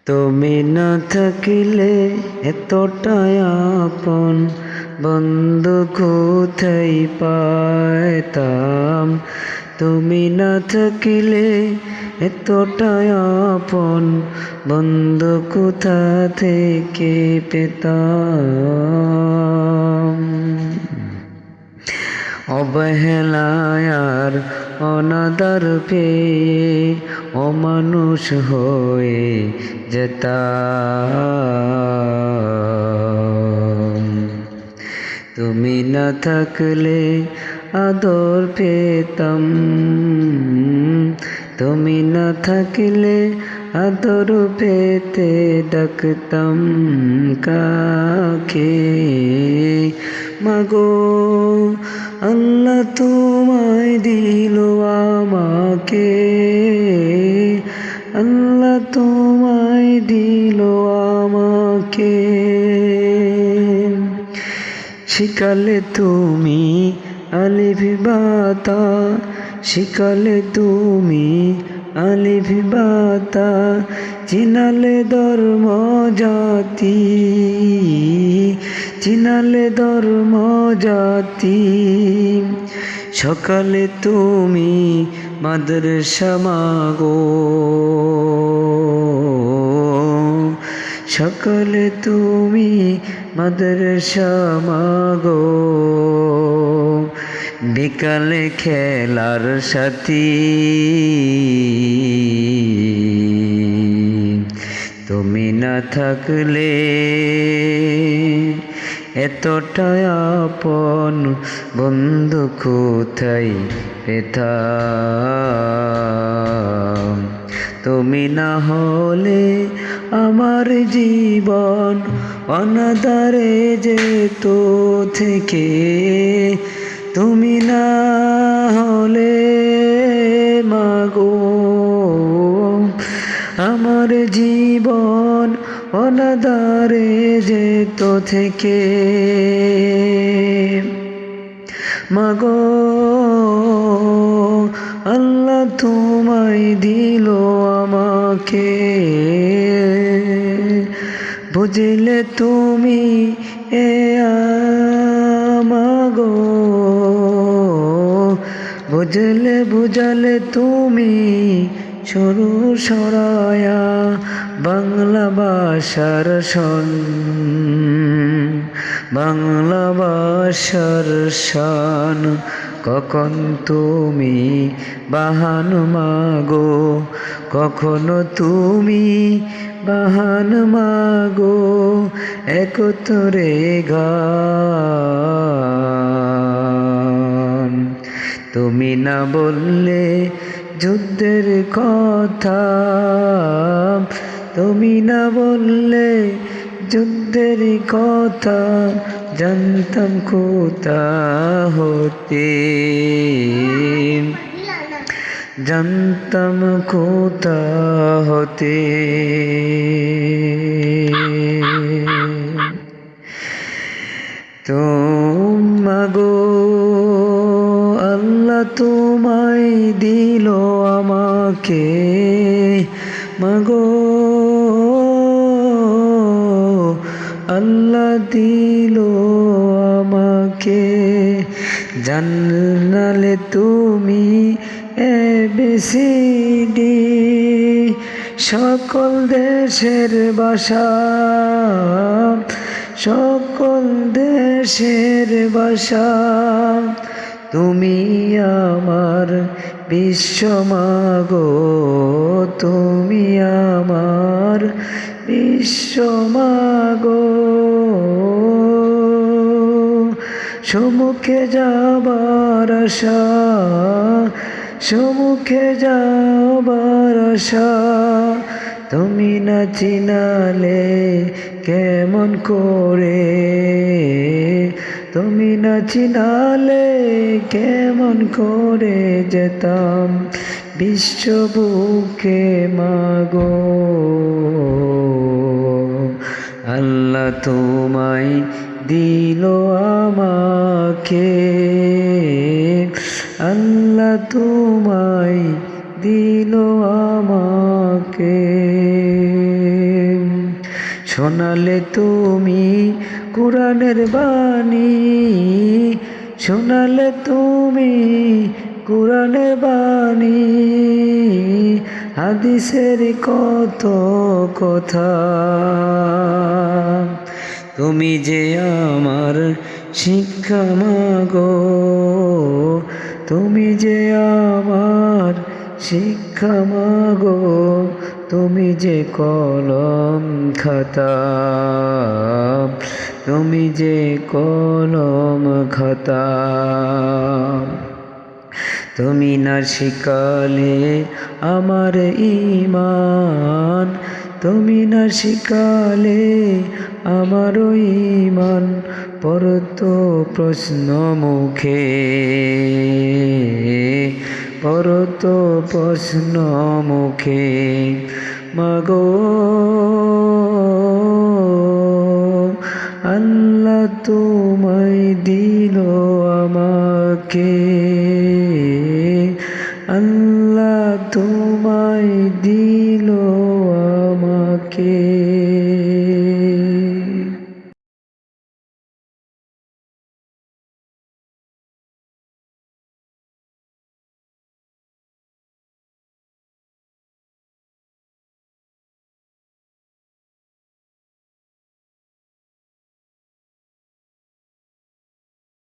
তুমি না থাকিলে এতটাই আপন বন্ধু কোথায় পাইতাম। তুমি না থাকিলে এতটাই আপন বন্ধু কোথা থেকে পেতাম। অবহেলায় আর অনাদর পেয়ে অমানুষ হয়ে যেতাম। তুমি না থাকলে আদর পেতাম, তুমি না থাকলে আদর পেতে ডাকতাম কাকে। মাগো আল্লাহ তোমায় দিল আমাকে, আল্লাহ তোমায় দিল আমাকে। শিখালে তুমি আলিফ বা তা, শিখালে তুমি আলিফ বা তা, চিনালে ধর্ম জাতি, চিনালে ধর্ম জাতি। সকালে তুমি মাদ্রাসা মাগো, সকালে তুমি মাদ্রাসা মাগো। বিকালে খেলার সাথী, তুমি না থাকলে এতটাই আপন বন্ধু কোথায় পেতাম। তুমি না হলে আমার জীবন অনাদারে যেত থেকে, তুমি না হলে মাগো আমার জীবন অনাদারে যেত থেকে। মাগো আল্লাহ তোমায় দিল আমাকে, বুঝলে তুমি এ মাগো, বুঝলে বুঝালে তুমি সরু সরায়া বাংলা ভাষার শোন, বাংলা ভাষার শান। কখন তুমি বাহান মাগো, কখনো তুমি বাহান মাগো, একতরে গান। তুমি না বললে যুদ্ধের কথা, তুমি না বললে যুদ্ধের কথা, জানতাম কোথা হতে, জানতাম কোথা হতে। মাগো আল্লাহ তোমায় দিল আমাকে, মাগো আল্লাহ দিল আমাকে। জানলে তুমি ABCD সকল দেশের ভাষা, সকল দেশের ভাষা। তুমি আমার বিশ্ব মাগো, তুমি আমার বিশ্ব মাগো। সম্মুখে যাবার আশা, সম্মুখে যাবার আশা। তুমি না চিনালে কেমন করে, তুমি না চিনালে কেমন করে যেতাম বিশ্ব বুকে মাগো। আল্লাহ তোমায় দিল আমাকে, আল্লাহ তোমায় দিল আমাকে। শোনালে তুমি কুরআনের বাণী, শোনালে তুমি কুরআনের বাণী, হাদিসের কত কথা। তুমি যে আমার শিক্ষা মাগো, তুমি যে আমার শিক্ষা মাগো, তুমি যে কলম খাতা, তুমি যে কলম খাতা। তুমি না শিখালে আমার ঈমান, তুমি না শিখালে আমার ঈমান পড়তো প্রশ্ন মুখে, পড়তো প্রশ্ন মুখে। মাগো আল্লাহ তোমায় দিল আমাকে।